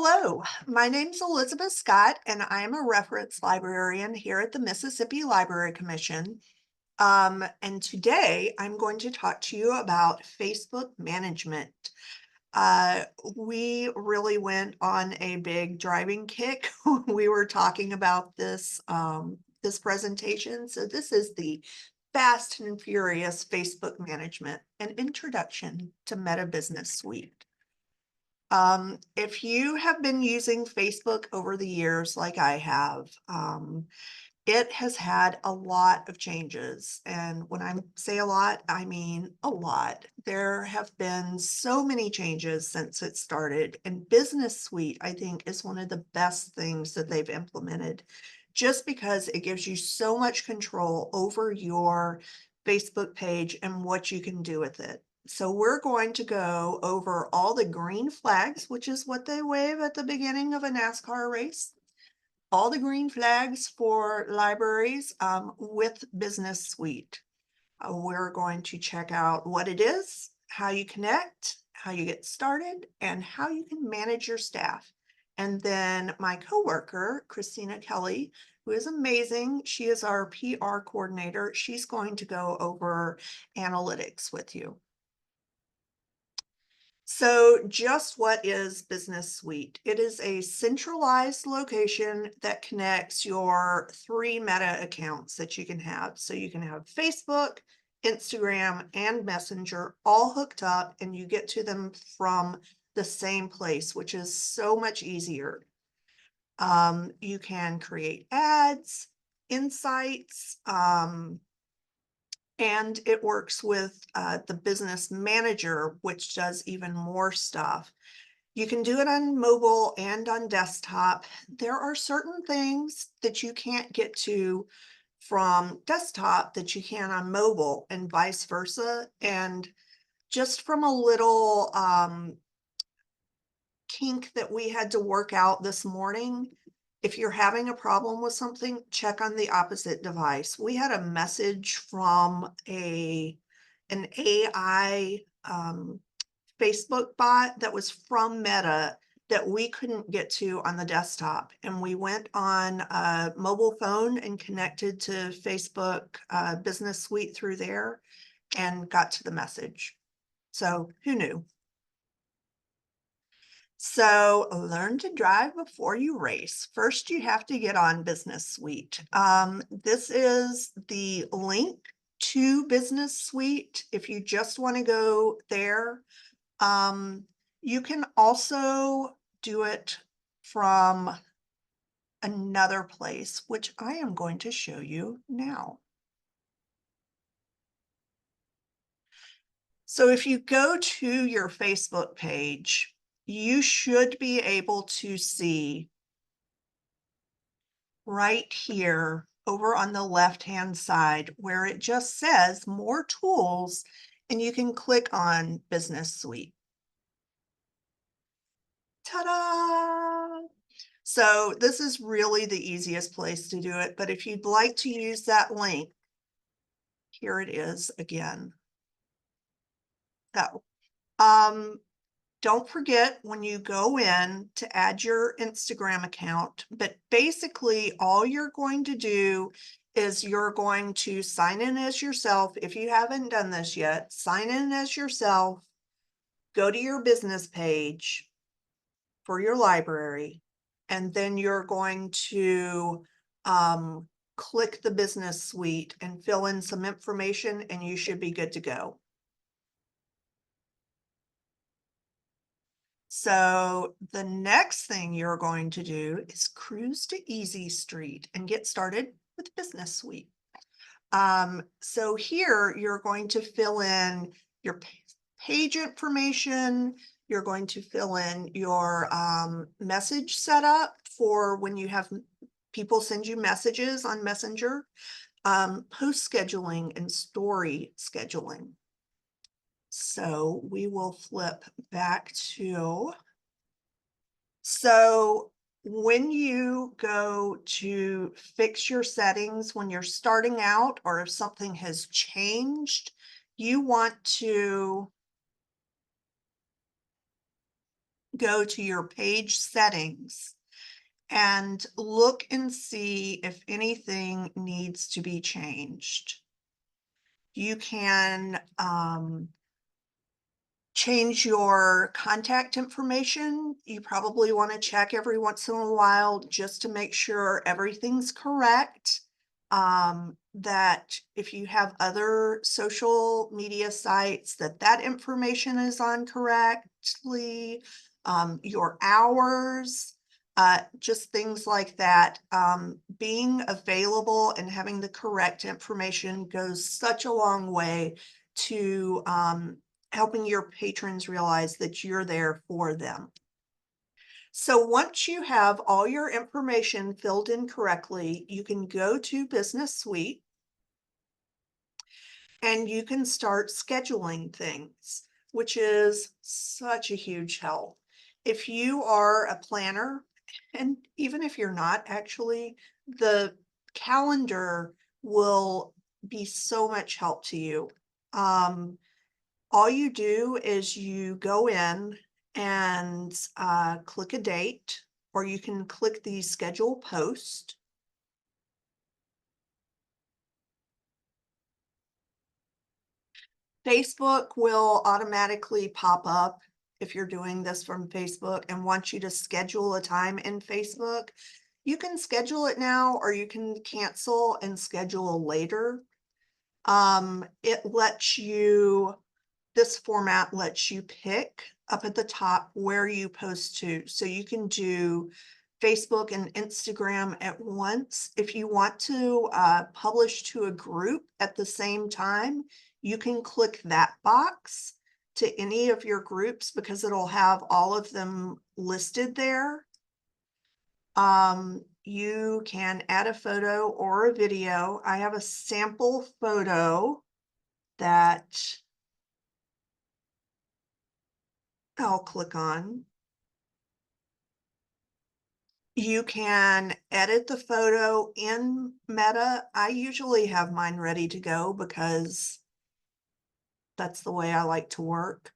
Hello, my name's Elizabeth Scott, and I am a reference librarian here at the Mississippi Library Commission. And today I'm going to talk to you about Facebook management. Uh, we really went on a big driving kick when we were talking about this presentation. So this is the Fast and Furious Facebook Management, an introduction to Meta Business Suite. If you have been using Facebook over the years, like I have, it has had a lot of changes. And when I say a lot, I mean a lot. There have been so many changes since it started. And Business Suite, I think, is one of the best things that they've implemented, just because it gives you so much control over your Facebook page and what you can do with it. So we're going to go over all the green flags, which is what they wave at the beginning of a NASCAR race. All the green flags for libraries with Business Suite. We're going to check out what it is, how you connect, how you get started, and how you can manage your staff. And then my coworker, Christina Kelly, who is amazing, she is our PR coordinator. She's going to go over analytics with you. So just what is Business Suite? It is a centralized location that connects your 3 Meta accounts that you can have. So you can have Facebook, Instagram, and Messenger all hooked up, and you get to them from the same place, which is so much easier. You can create ads, insights, and it works with the business manager, which does even more stuff. You can do it on mobile and on desktop. There are certain things that you can't get to from desktop that you can on mobile and vice versa. And just from a little kink that we had to work out this morning, if you're having a problem with something, check on the opposite device. We had a message from an AI Facebook bot that was from Meta that we couldn't get to on the desktop. And we went on a mobile phone and connected to Facebook Business Suite through there and got to the message. So who knew? So learn to drive before you race. First, you have to get on Business Suite. This is the link to Business Suite. If you just want to go there, you can also do it from another place, which I am going to show you now. So if you go to your Facebook page, you should be able to see right here over on the left-hand side where it just says more tools, and you can click on Business Suite. Ta-da! So this is really the easiest place to do it, but if you'd like to use that link, here it is again. So, don't forget when you go in to add your Instagram account, but basically all you're going to do is you're going to sign in as yourself. If you haven't done this yet, sign in as yourself, go to your business page for your library, and then you're going to click the Business Suite and fill in some information, and you should be good to go. So the next thing you're going to do is cruise to Easy Street and get started with Business Suite. So here you're going to fill in your page information. You're going to fill in your message setup for when you have people send you messages on Messenger, post scheduling and story scheduling. So we will flip back to, so when you go to fix your settings, when you're starting out, or if something has changed, you want to go to your page settings and look and see if anything needs to be changed. You can change your contact information. You probably want to check every once in a while just to make sure everything's correct. That if you have other social media sites, that information is on correctly. Your hours, just things like that. Being available and having the correct information goes such a long way to helping your patrons realize that you're there for them. So once you have all your information filled in correctly, you can go to Business Suite and you can start scheduling things, which is such a huge help. If you are a planner, and even if you're not actually, the calendar will be so much help to you. All you do is you go in and click a date, or you can click the schedule post. Facebook will automatically pop up if you're doing this from Facebook and wants you to schedule a time in Facebook. You can schedule it now, or you can cancel and schedule later. It lets you, this format lets you pick up at the top where you post to. So you can do Facebook and Instagram at once. If you want to publish to a group at the same time, you can click that box to any of your groups because it'll have all of them listed there. You can add a photo or a video. I have a sample photo that I'll click on. You can edit the photo in Meta. I usually have mine ready to go because that's the way I like to work.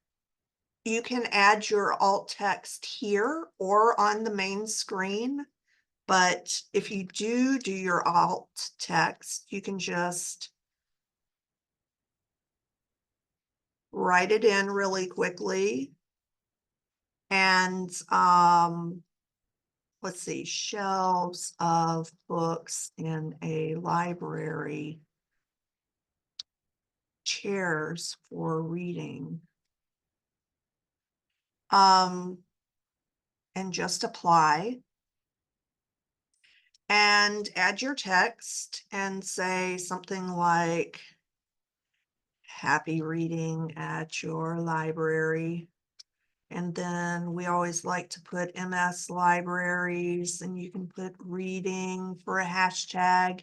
You can add your alt text here or on the main screen, but if you do your alt text, you can just write it in really quickly. And let's see, shelves of books in a library, chairs for reading. And just apply. And add your text and say something like, happy reading at your library. And then we always like to put MS Libraries, and you can put reading for a hashtag.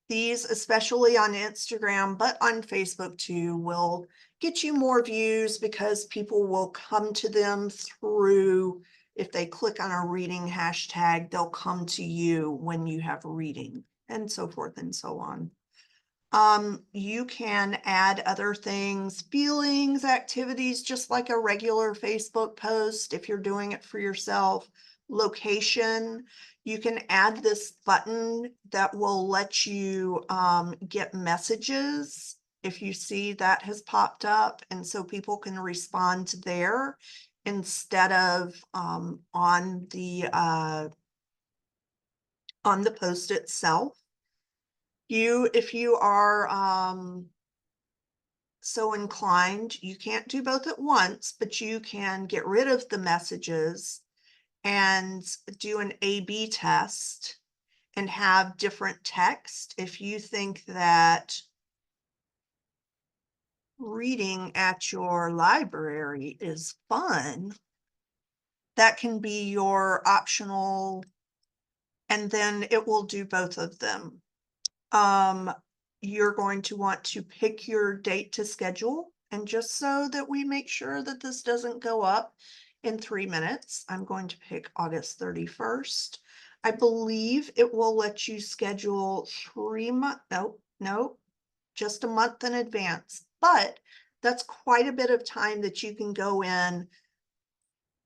These, especially on Instagram, but on Facebook too, will get you more views because people will come to them through, if they click on a reading hashtag, they'll come to you when you have reading, and so forth and so on. You can add other things, feelings, activities, just like a regular Facebook post if you're doing it for yourself. Location, you can add this button that will let you get messages if you see that has popped up, and so people can respond there instead of on the post itself. If you are so inclined, you can't do both at once, but you can get rid of the messages and do an A/B test and have different text. If you think that reading at your library is fun, that can be your optional, and then it will do both of them. You're going to want to pick your date to schedule. And just so that we make sure that this doesn't go up in 3 minutes, I'm going to pick August 31st. I believe it will let you schedule 3 months. No, just a month in advance. But that's quite a bit of time that you can go in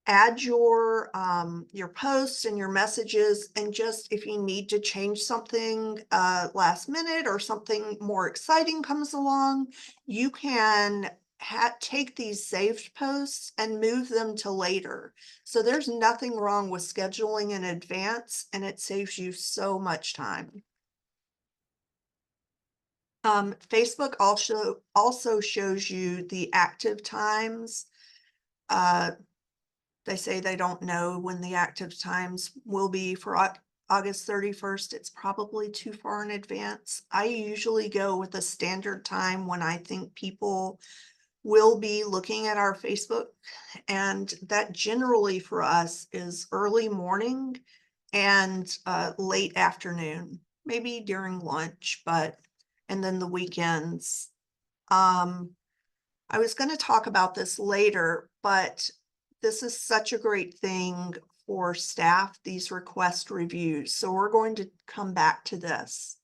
add your posts and your messages, and just if you need to change something last minute or something more exciting comes along, you can take these saved posts and move them to later. So there's nothing wrong with scheduling in advance, and it saves you so much time. Facebook also shows you the active times. Uh, They say they don't know when the active times will be for August 31st. It's probably too far in advance. I usually go with a standard time when I think people will be looking at our Facebook, and that generally for us is early morning and late afternoon, maybe during lunch, and then the weekends. Um, I was going to talk about this later, but this is such a great thing for staff, these request reviews. So we're going to come back to this.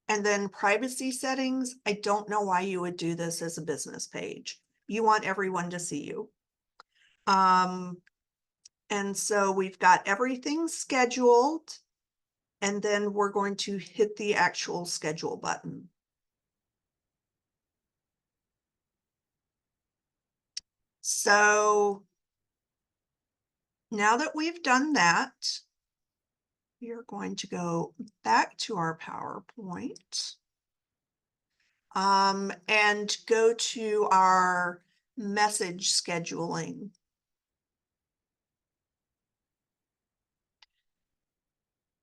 And then privacy settings. I don't know why you would do this as a business page. You want everyone to see you. And so we've got everything scheduled, and then we're going to hit the actual schedule button. So now that we've done that, we are going to go back to our PowerPoint and go to our message scheduling.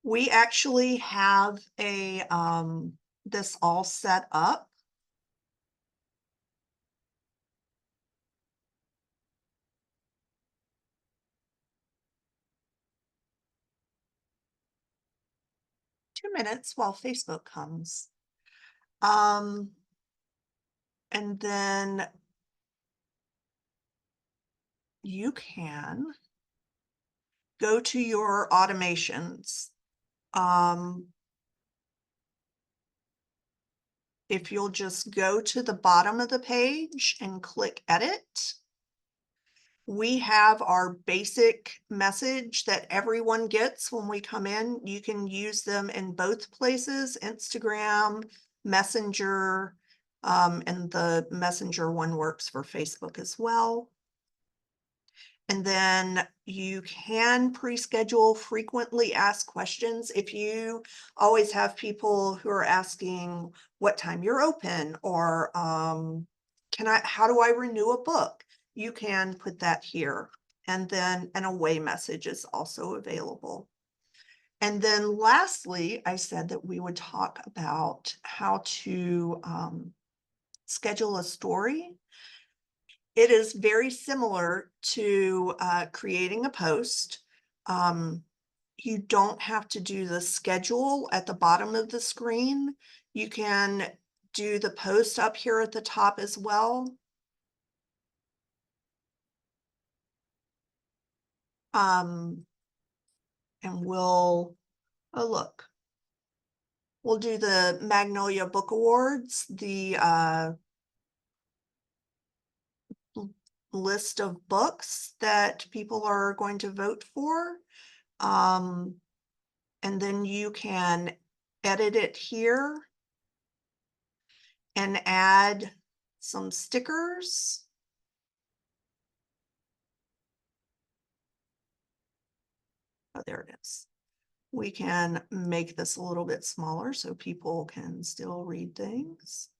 We actually have this all set up. Two minutes while Facebook comes. And then you can go to your automations. If you'll just go to the bottom of the page and click edit, we have our basic message that everyone gets when we come in. You can use them in both places, Instagram, Messenger, and the Messenger one works for Facebook as well. And then you can pre-schedule frequently asked questions. If you always have people who are asking what time you're open, or how do I renew a book? You can put that here. And then an away message is also available. And then lastly, I said that we would talk about how to schedule a story. It is very similar to creating a post. You don't have to do the schedule at the bottom of the screen. You can do the post up here at the top as well. And oh look, we'll do the Magnolia Book Awards, the list of books that people are going to vote for. And then you can edit it here and add some stickers. Oh, there it is. We can make this a little bit smaller so people can still read things.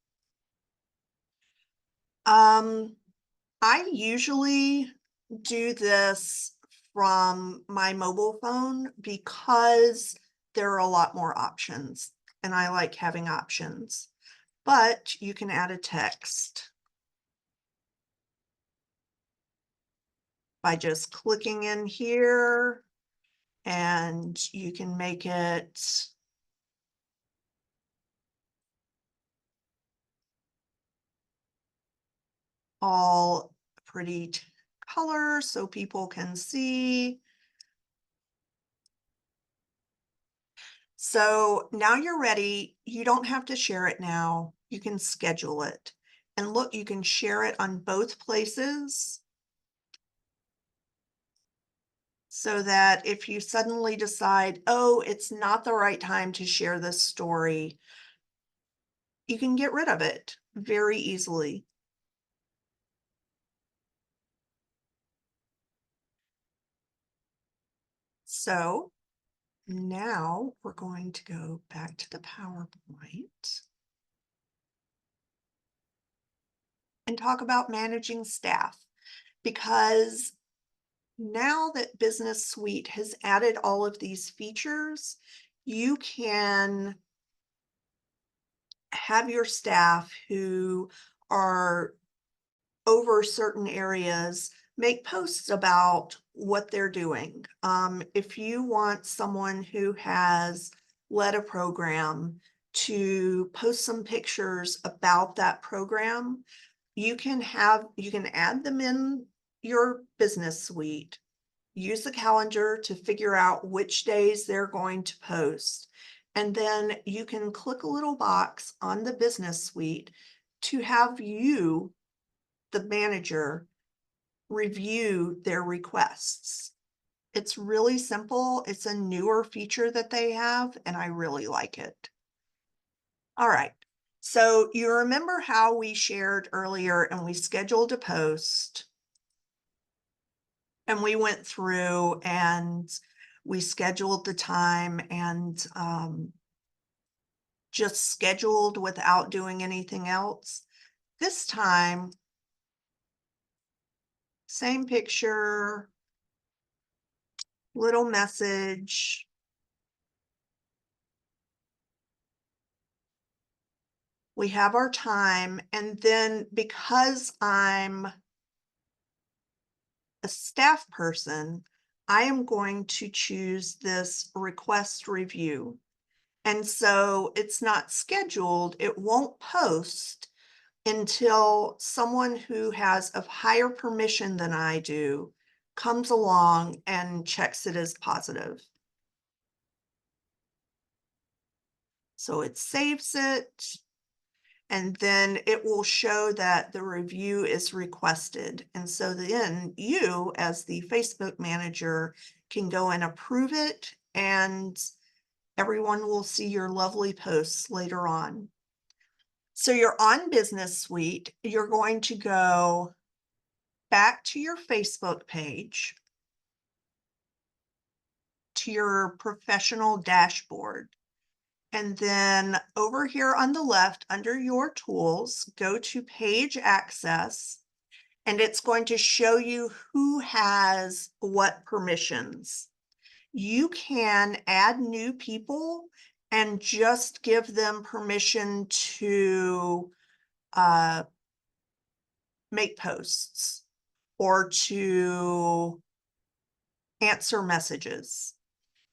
I usually do this from my mobile phone because there are a lot more options, and I like having options. But you can add a text by just clicking in here, and you can make it all pretty color so people can see. So now you're ready. You don't have to share it now. You can schedule it. And look, you can share it on both places. so that if you suddenly decide, oh, it's not the right time to share this story, you can get rid of it very easily. So now we're going to go back to the PowerPoint and talk about managing staff, because now that Business Suite has added all of these features, you can have your staff who are over certain areas make posts about what they're doing. If you want someone who has led a program to post some pictures about that program, you can add them in your Business Suite, use the calendar to figure out which days they're going to post. And then you can click a little box on the Business Suite to have you, the manager, review their requests. It's really simple. It's a newer feature that they have, and I really like it. All right. So you remember how we shared earlier and we scheduled a post, and we went through and we scheduled the time and just scheduled without doing anything else. This time, same picture, little message. We have our time, and then because I'm a staff person, I am going to choose this request review. And so it's not scheduled, it won't post until someone who has a higher permission than I do comes along and checks it as positive. So it saves it, and then it will show that the review is requested. And so then you, as the Facebook manager, can go and approve it, and everyone will see your lovely posts later on. So you're on Business Suite. You're going to go back to your Facebook page, to your professional dashboard. And then over here on the left, under your tools, go to page access, and it's going to show you who has what permissions. You can add new people and just give them permission to make posts or to answer messages.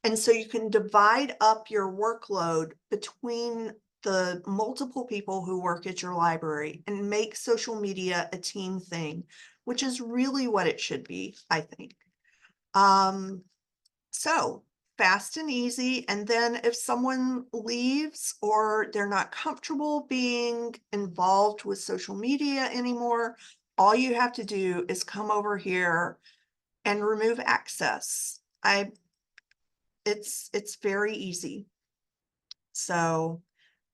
And so you can divide up your workload between the multiple people who work at your library and make social media a team thing, which is really what it should be, I think. So fast and easy. And then if someone leaves or they're not comfortable being involved with social media anymore, all you have to do is come over here and remove access. It's very easy. So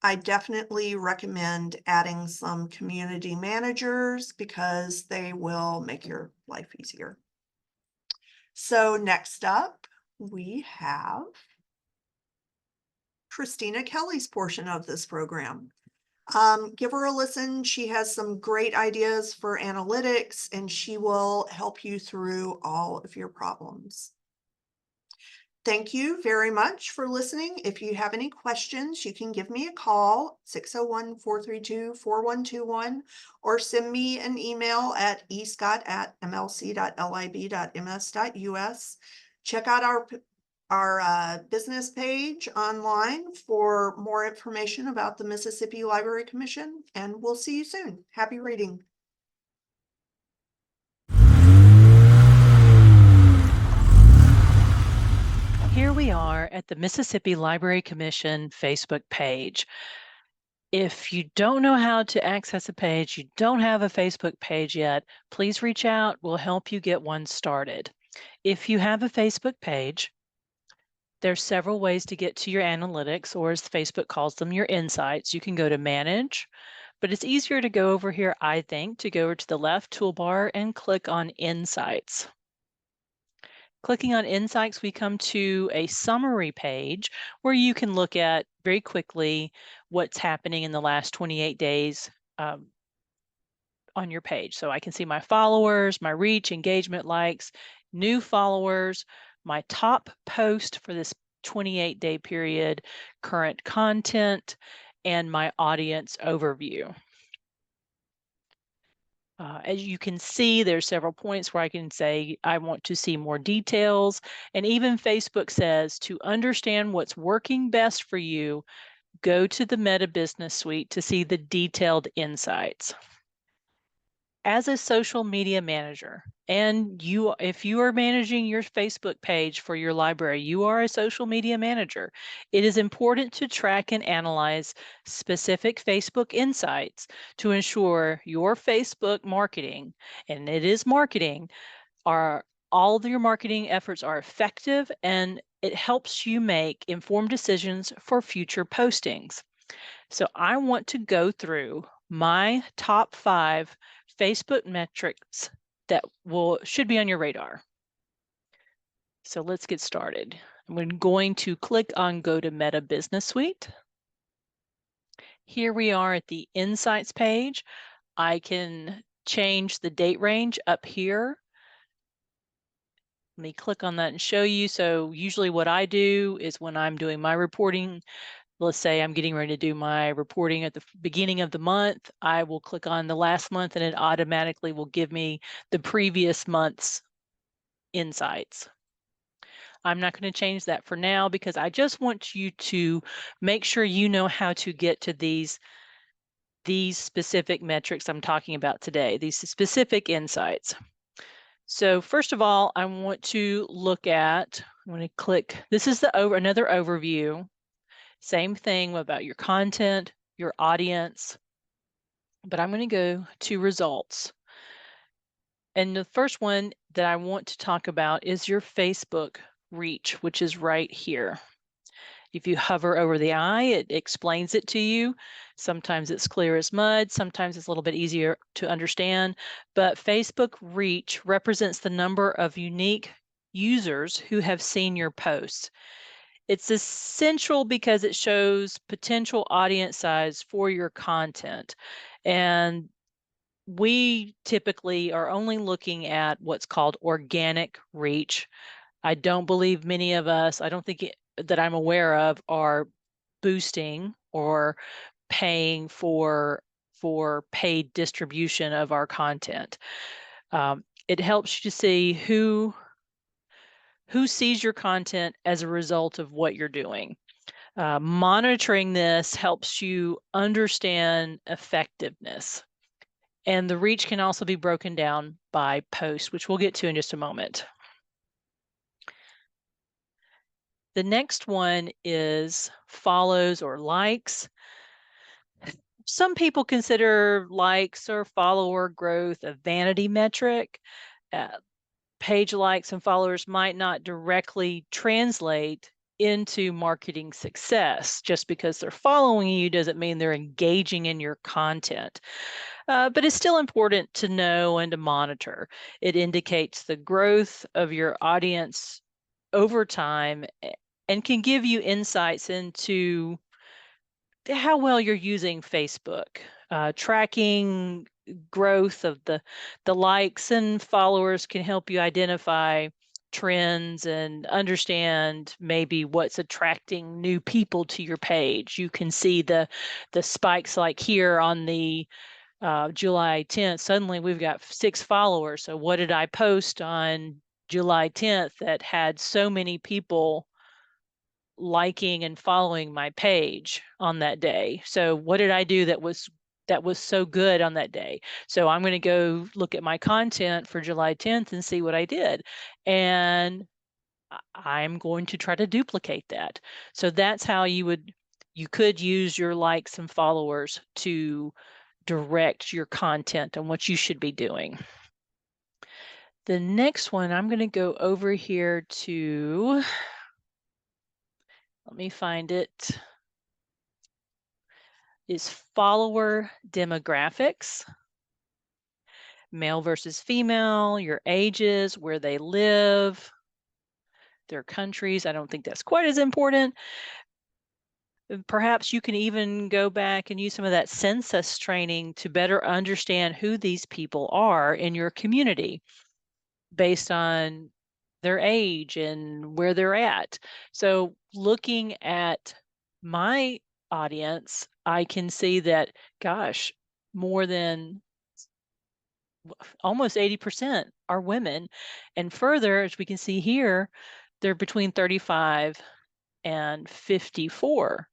I definitely recommend adding some community managers because they will make your life easier. So next up, we have Christina Kelly's portion of this program. Give her a listen. She has some great ideas for analytics, and she will help you through all of your problems. Thank you very much for listening. If you have any questions, you can give me a call, 601-432-4121, or send me an email at escott@mlc.lib.ms.us. Check out our business page online for more information about the Mississippi Library Commission, and we'll see you soon. Happy reading. Here we are at the Mississippi Library Commission Facebook page. If you don't know how to access a page, you don't have a Facebook page yet, please reach out. We'll help you get one started. If you have a Facebook page, there's several ways to get to your analytics, or as Facebook calls them, your insights. You can go to manage, but it's easier to go over here, I think, to go over to the left toolbar and click on insights. Clicking on insights, we come to a summary page where you can look at very quickly what's happening in the last 28 days on your page. So I can see my followers, my reach, engagement, likes, new followers, my top post for this 28-day period, current content, and my audience overview. As you can see, there's several points where I can say I want to see more details. And even Facebook says to understand what's working best for you, go to the Meta Business Suite to see the detailed insights. As a social media manager, and if you are managing your Facebook page for your library, you are a social media manager. It is important to track and analyze specific Facebook insights to ensure your Facebook marketing, and it is marketing, are all of your marketing efforts are effective, and it helps you make informed decisions for future postings. So I want to go through my top 5 Facebook metrics that should be on your radar. So let's get started. I'm going to click on Go to Meta Business Suite. Here we are at the Insights page. I can change the date range up here. Let me click on that and show you. So usually what I do is when I'm doing my reporting, let's say I'm getting ready to do my reporting at the beginning of the month, I will click on the last month and it automatically will give me the previous month's insights. I'm not going to change that for now because I just want you to make sure you know how to get to these specific metrics I'm talking about today, these specific insights. So first of all, I want to look at, I'm going to click, this is another overview. Same thing about your content, your audience, but I'm going to go to results. And the first one that I want to talk about is your Facebook reach, which is right here. If you hover over the eye, it explains it to you. Sometimes it's clear as mud, sometimes it's a little bit easier to understand, but Facebook reach represents the number of unique users who have seen your posts. It's essential because it shows potential audience size for your content. And we typically are only looking at what's called organic reach. I don't believe many of us, I don't think that I'm aware of, are boosting or paying for paid distribution of our content. It helps you to see who sees your content as a result of what you're doing. Monitoring this helps you understand effectiveness. And the reach can also be broken down by post, which we'll get to in just a moment. The next one is follows or likes. Some people consider likes or follower growth a vanity metric. Page likes and followers might not directly translate into marketing success. Just because they're following you doesn't mean they're engaging in your content. But it's still important to know and to monitor. It indicates the growth of your audience over time and can give you insights into how well you're using Facebook. Tracking growth of the likes and followers can help you identify trends and understand maybe what's attracting new people to your page. You can see the spikes like here on the July 10th. Suddenly we've got 6 followers. So what did I post on July 10th that had so many people liking and following my page on that day? So what did I do that was so good on that day? So I'm going to go look at my content for July 10th and see what I did. And I'm going to try to duplicate that. So that's how you could use your likes and followers to direct your content and what you should be doing. The next one, I'm going to go over here to, let me find it, is follower demographics, male versus female, your ages, where they live, their countries. I don't think that's quite as important. Perhaps you can even go back and use some of that census training to better understand who these people are in your community based on their age and where they're at. So, looking at my audience, I can see that, gosh, more than almost 80% are women. And further, as we can see here, they're between 35 and 54,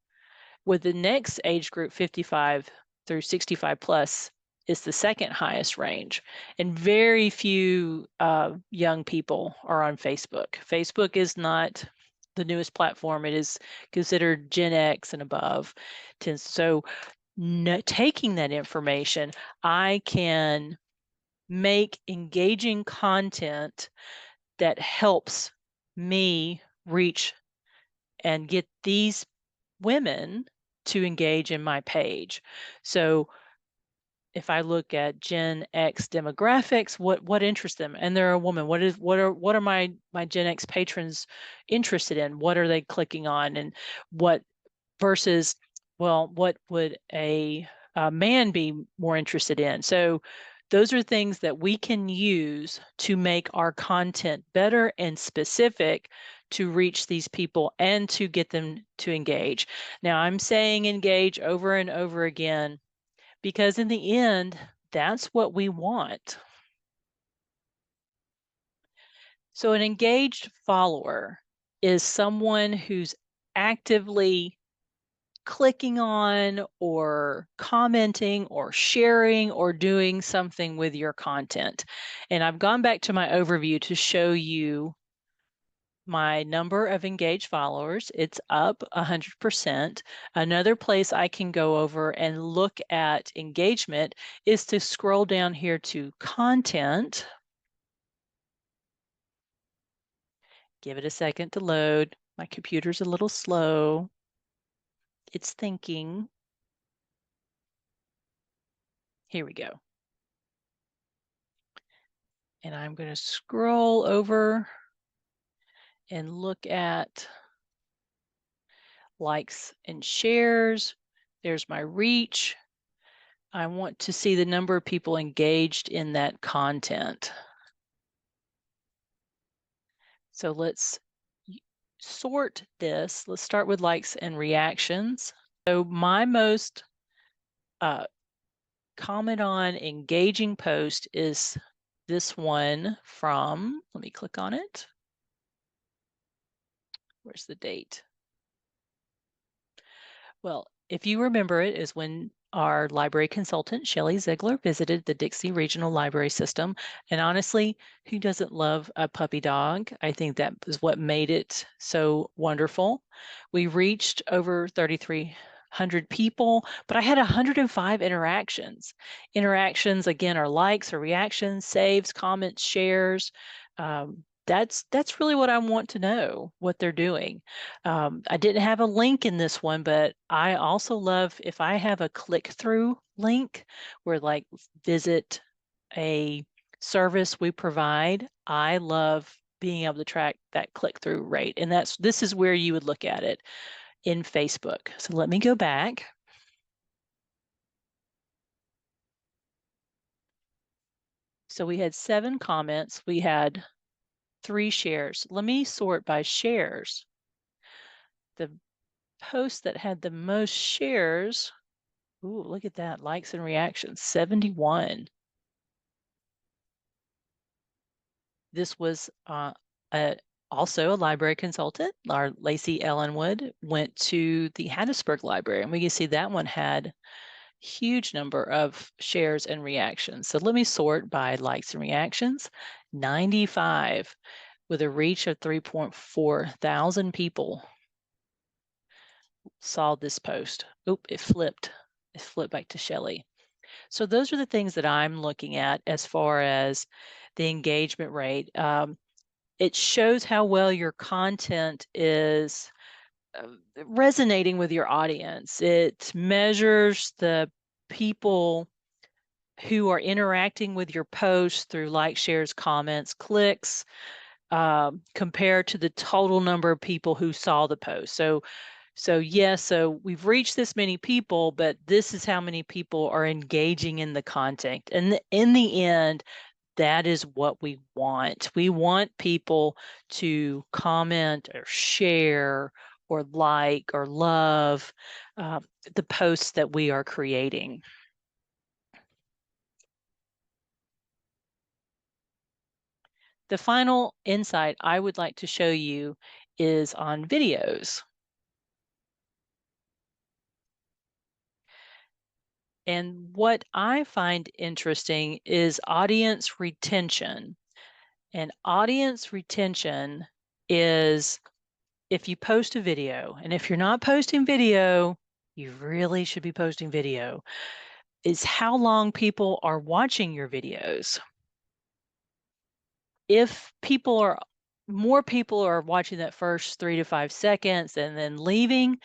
with the next age group 55 through 65 plus is the second highest range. And very few young people are on Facebook. Facebook is not the newest platform. It is considered Gen X and above. So taking that information, I can make engaging content that helps me reach and get these women to engage in my page. So if I look at Gen X demographics, what interests them? And they're a woman. What are my Gen X patrons interested in? What are they clicking on? And what versus, well, what would a man be more interested in? So those are things that we can use to make our content better and specific to reach these people and to get them to engage. Now, I'm saying engage over and over again because in the end, that's what we want. So, an engaged follower is someone who's actively clicking on or commenting or sharing or doing something with your content. And I've gone back to my overview to show you my number of engaged followers. It's up 100%. Another place I can go over and look at engagement is to scroll down here to content. Give it a second to load. My computer's a little slow. It's thinking. Here we go. And I'm going to scroll over and look at likes and shares. There's my reach. I want to see the number of people engaged in that content. So let's sort this. Let's start with likes and reactions. So my most comment on engaging post is this one from, let me click on it. Where's the date? Well, if you remember, it is when our library consultant, Shelley Ziegler, visited the Dixie Regional Library System. And honestly, who doesn't love a puppy dog? I think that is what made it so wonderful. We reached over 3,300 people, but I had 105 interactions. Interactions, again, are likes or reactions, saves, comments, shares. That's really what I want to know, what they're doing. I didn't have a link in this one, but I also love if I have a click through link where like visit a service we provide. I love being able to track that click through rate. And this is where you would look at it in Facebook. So let me go back. So we had 7 comments. We had 3 shares. Let me sort by shares. The post that had the most shares, ooh, look at that, likes and reactions, 71. This was also a library consultant. Our Lacey Ellenwood went to the Hattiesburg Library, and we can see that one had huge number of shares and reactions. So let me sort by likes and reactions. 95 with a reach of 3.4 thousand people saw this post. Oop, it flipped. It flipped back to Shelley. So those are the things that I'm looking at as far as the engagement rate. It shows how well your content is resonating with your audience. It measures the people who are interacting with your posts through likes, shares, comments, clicks, compared to the total number of people who saw the post. So yes, so we've reached this many people, but this is how many people are engaging in the content. And in the end, that is what we want. We want people to comment or share or like or love uh, the posts that we are creating. The final insight I would like to show you is on videos. And what I find interesting is audience retention. And audience retention is if you post a video, and if you're not posting video, you really should be posting video, is how long people are watching your videos. If people are more people are watching that first 3 to 5 seconds and then leaving,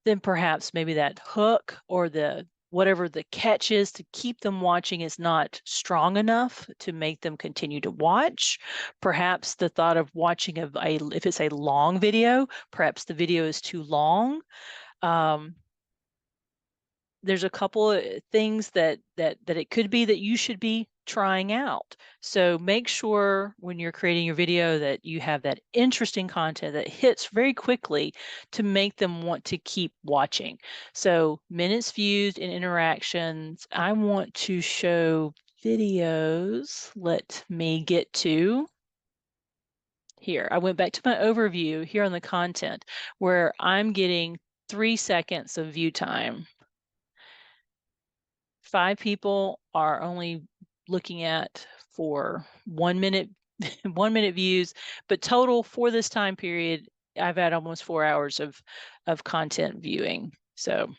then perhaps maybe that hook or the whatever the catch is to keep them watching is not strong enough to make them continue to watch. Perhaps the thought of watching if it's a long video, perhaps the video is too long. There's a couple of things that it could be that you should be trying out. So make sure when you're creating your video that you have that interesting content that hits very quickly to make them want to keep watching. So minutes viewed and interactions. I want to show videos. Let me get to here. I went back to my overview here on the content where I'm getting 3 seconds of view time. 5 people are only looking at for 1 minute 1 minute views, but total for this time period, I've had almost 4 hours of content viewing. So,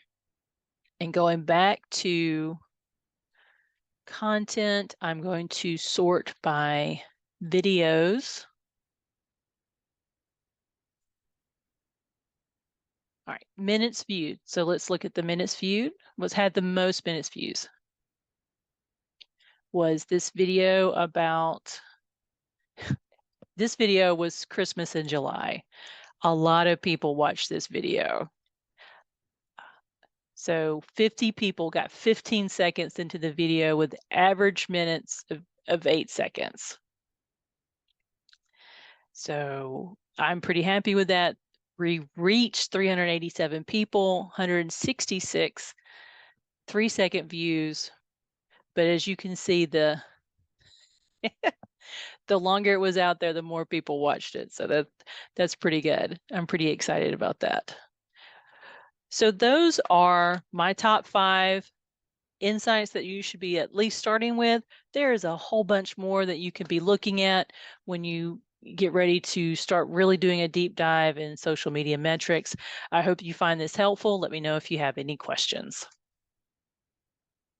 and going back to content, I'm going to sort by videos. All right, minutes viewed. So let's look at the minutes viewed. What's had the most minutes views? Was this video about this video was Christmas in July. A lot of people watched this video. So 50 people got 15 seconds into the video with average minutes of 8 seconds. So I'm pretty happy with that. We reached 387 people, 166 3-second views. But as you can see, the longer it was out there, the more people watched it. So that's pretty good. I'm pretty excited about that. So those are my top 5 insights that you should be at least starting with. There is a whole bunch more that you can be looking at when you get ready to start really doing a deep dive in social media metrics. I hope you find this helpful. Let me know if you have any questions.